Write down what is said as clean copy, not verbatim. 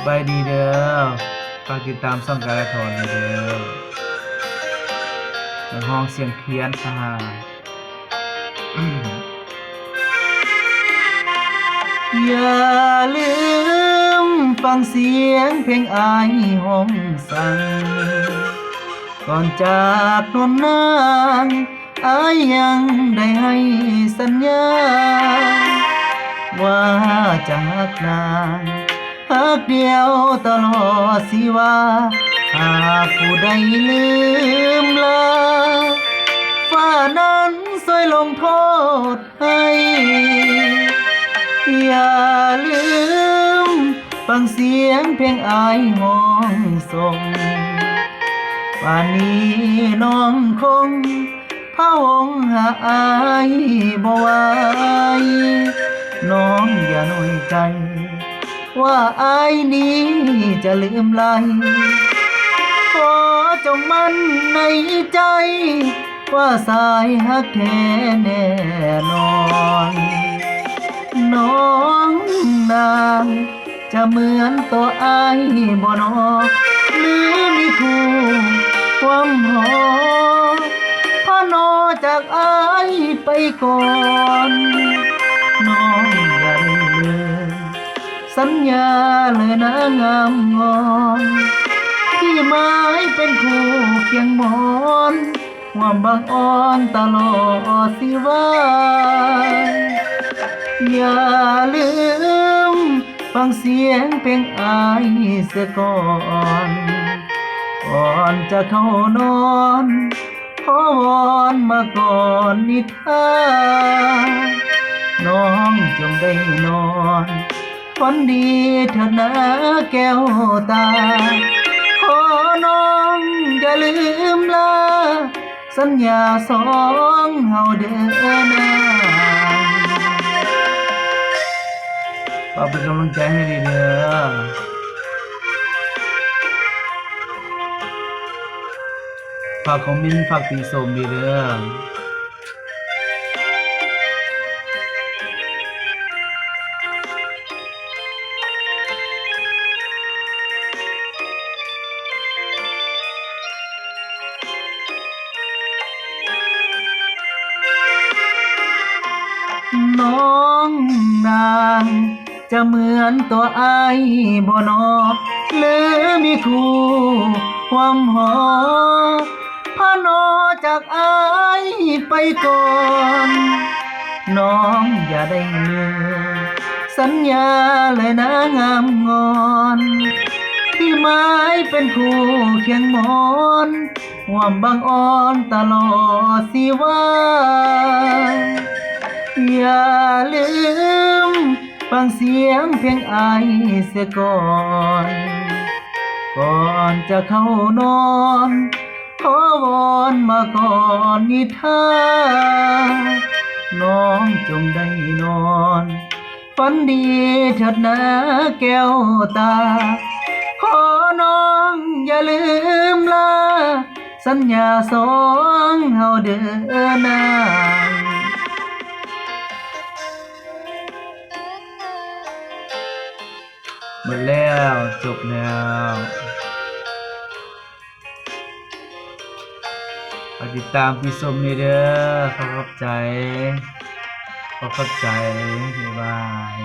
บายดีเด้อฝากติดตามช่องการละทอนเด้อในห้องเสียงเพี้ยนค่ะอย่าลืมฟังเสียงเพลงอายห้องสั่งก่อนจากนนนางอายยังได้ให้สัญญาว่าจะหักนางหักเดียวตลอดสิว่าหากผู้ใดลืมลาฟ้านั้นสวยลงโทษให้อย่าลืมฟังเสียงเพลงอายห้องส่งป่านนี้น้องคงพะวงหาอายบ่ไหวน้องอย่าน้อยใจว่าอายนี้จะลืมไหลขอจงมั่นในใจว่าสายฮักแท้แน่นอนน้องนางจะเหมือนตัวอายบ่นอหรือมีคู่ความหอพานอจากอายไปก่อนน้องอย่าลืมสัญญาเลยนะงามงอนที่ไม้เป็นคู่เคียงหมอนความบางอ่อนตลอดสิว่าอย่าลืมฟังเสียงเพลงอายเสียก่อนก่อนจะเข้านอนขอวอนมาก่อนนิทานน้องจงได้นอนฝันดีเถิดนะแก้วตาขอน้องอย่าลืมลาสัญญาสองเฮาเดินหน้าฝากเป็นกำลังใจให้ดีเด้อฝากคอมเมนต์ฝากติชมดีเด้อน้องนางจะเหมือนตัวอายบ่นอหรือมีคู่ความหอพานอจากอายไปก่อนน้องอย่าได้ลืมสัญญาเลยนะงามงอนที่ไม้เป็นคู่เคียงหมอนห่วมบางอ่อนตลอดสิว่าอย่าลืมฟังเสียงเพลงอายเสียก่อนก่อนจะเข้านอนขอวอนมาก่อนนิทานน้องจงได้นอนฝันดีเถิดนะแก้วตาขอน้องอย่าลืมลาสัญญาสองเฮาเดินหน้าหมดแล้วจบแล้วติดตามพี่สมนี่เด้อขอบใจบ๊ายบาย